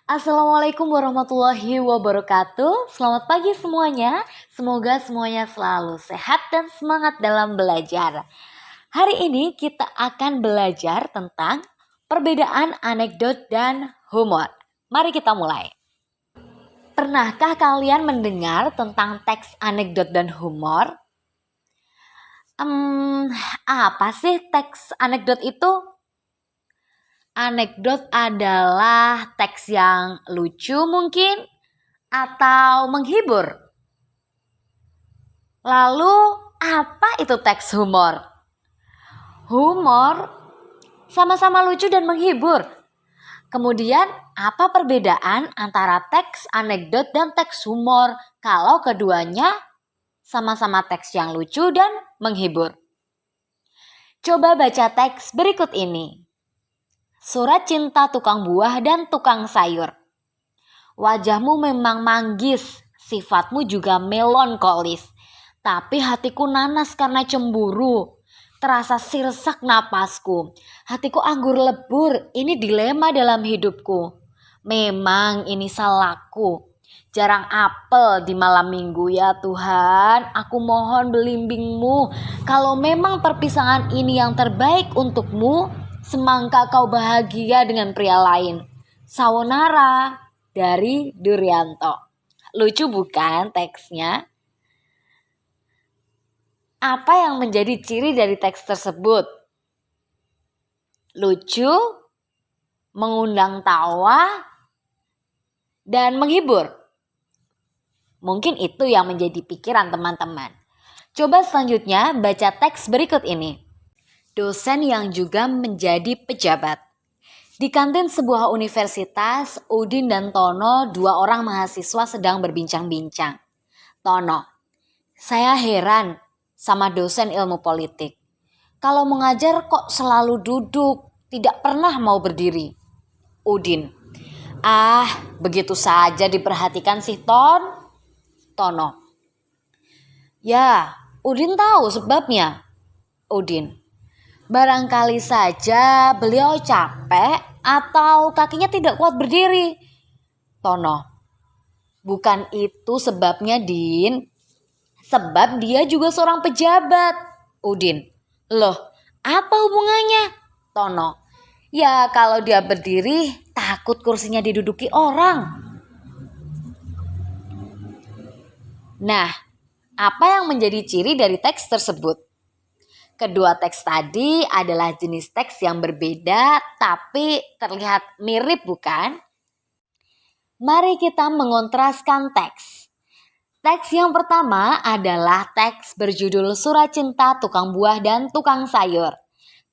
Assalamualaikum warahmatullahi wabarakatuh. Selamat pagi semuanya. Semoga semuanya selalu sehat dan semangat dalam belajar. Hari ini kita akan belajar tentang perbedaan anekdot dan humor. Mari kita mulai. Pernahkah kalian mendengar tentang teks anekdot dan humor? Apa sih teks anekdot itu? Anekdot adalah teks yang lucu mungkin atau menghibur. Lalu apa itu teks humor? Humor sama-sama lucu dan menghibur. Kemudian apa perbedaan antara teks anekdot dan teks humor kalau keduanya sama-sama teks yang lucu dan menghibur? Coba baca teks berikut ini. Surat cinta tukang buah dan tukang sayur. Wajahmu memang manggis, sifatmu juga melankolis. Tapi hatiku nanas karena cemburu. Terasa sirsak napasku. Hatiku anggur lebur, ini dilema dalam hidupku. Memang ini salahku. Jarang apel di malam minggu ya Tuhan. Aku mohon belimbingmu. Kalau memang perpisahan ini yang terbaik untukmu, semangka kau bahagia dengan pria lain. Sayonara dari Duryanto. Lucu bukan teksnya? Apa yang menjadi ciri dari teks tersebut? Lucu, mengundang tawa, dan menghibur. Mungkin itu yang menjadi pikiran teman-teman. Coba selanjutnya baca teks berikut ini. Dosen yang juga menjadi pejabat. Di kantin sebuah universitas, Udin dan Tono, dua orang mahasiswa sedang berbincang-bincang. Tono, saya heran sama dosen ilmu politik. Kalau mengajar kok selalu duduk, tidak pernah mau berdiri. Udin, begitu saja diperhatikan si Tono. Ya, Udin tahu sebabnya. Udin, barangkali saja beliau capek atau kakinya tidak kuat berdiri. Tono, bukan itu sebabnya Din. Sebab dia juga seorang pejabat. Udin, loh apa hubungannya? Tono, ya kalau dia berdiri takut kursinya diduduki orang. Nah, apa yang menjadi ciri dari teks tersebut? Kedua teks tadi adalah jenis teks yang berbeda tapi terlihat mirip bukan? Mari kita mengontraskan teks. Teks yang pertama adalah teks berjudul Surat Cinta Tukang Buah dan Tukang Sayur.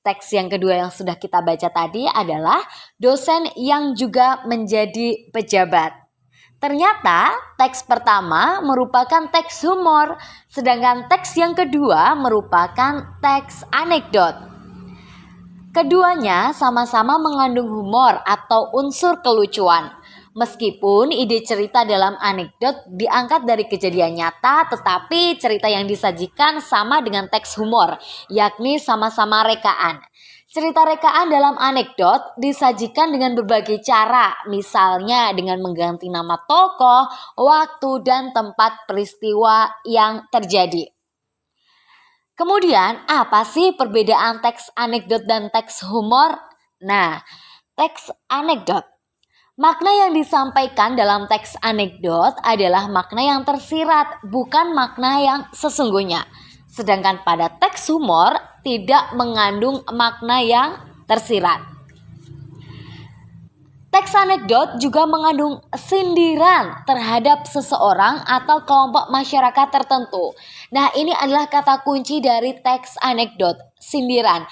Teks yang kedua yang sudah kita baca tadi adalah dosen yang juga menjadi pejabat. Ternyata teks pertama merupakan teks humor, sedangkan teks yang kedua merupakan teks anekdot. Keduanya sama-sama mengandung humor atau unsur kelucuan. Meskipun ide cerita dalam anekdot diangkat dari kejadian nyata, tetapi cerita yang disajikan sama dengan teks humor, yakni sama-sama rekaan. Cerita rekaan dalam anekdot disajikan dengan berbagai cara, misalnya dengan mengganti nama tokoh, waktu, dan tempat peristiwa yang terjadi. Kemudian, apa sih perbedaan teks anekdot dan teks humor? Nah, teks anekdot. Makna yang disampaikan dalam teks anekdot adalah makna yang tersirat, bukan makna yang sesungguhnya. Sedangkan pada teks humor tidak mengandung makna yang tersirat. Teks anekdot juga mengandung sindiran terhadap seseorang atau kelompok masyarakat tertentu. Nah, ini adalah kata kunci dari teks anekdot, sindiran.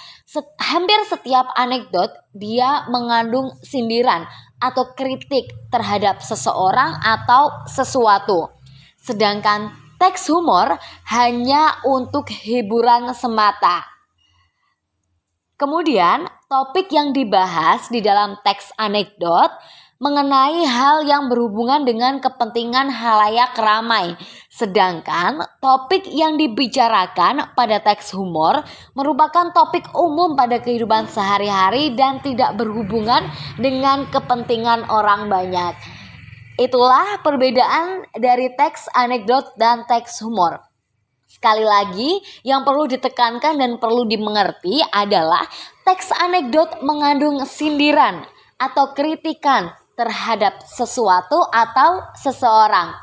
Hampir setiap anekdot dia mengandung sindiran atau kritik terhadap seseorang atau sesuatu. Sedangkan teks humor hanya untuk hiburan semata. Kemudian, topik yang dibahas di dalam teks anekdot mengenai hal yang berhubungan dengan kepentingan halayak ramai. Sedangkan topik yang dibicarakan pada teks humor merupakan topik umum pada kehidupan sehari-hari dan tidak berhubungan dengan kepentingan orang banyak. Itulah perbedaan dari teks anekdot dan teks humor. Sekali lagi, yang perlu ditekankan dan perlu dimengerti adalah teks anekdot mengandung sindiran atau kritikan terhadap sesuatu atau seseorang.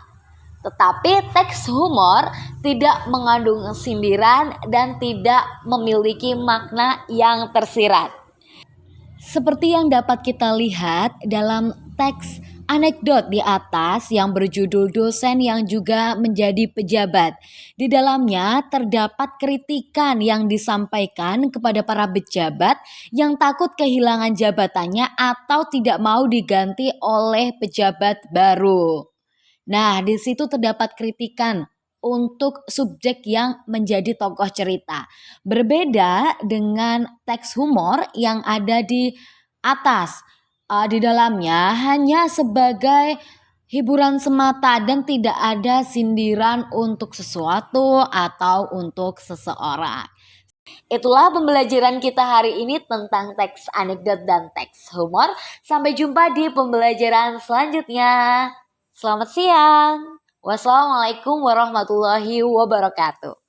Tetapi teks humor tidak mengandung sindiran dan tidak memiliki makna yang tersirat. Seperti yang dapat kita lihat dalam teks anekdot di atas yang berjudul dosen yang juga menjadi pejabat. Di dalamnya terdapat kritikan yang disampaikan kepada para pejabat yang takut kehilangan jabatannya atau tidak mau diganti oleh pejabat baru. Nah, di situ terdapat kritikan untuk subjek yang menjadi tokoh cerita. Berbeda dengan teks humor yang ada di atas. Di dalamnya hanya sebagai hiburan semata dan tidak ada sindiran untuk sesuatu atau untuk seseorang. Itulah pembelajaran kita hari ini tentang teks anekdot dan teks humor. Sampai jumpa di pembelajaran selanjutnya. Selamat siang. Wassalamualaikum warahmatullahi wabarakatuh.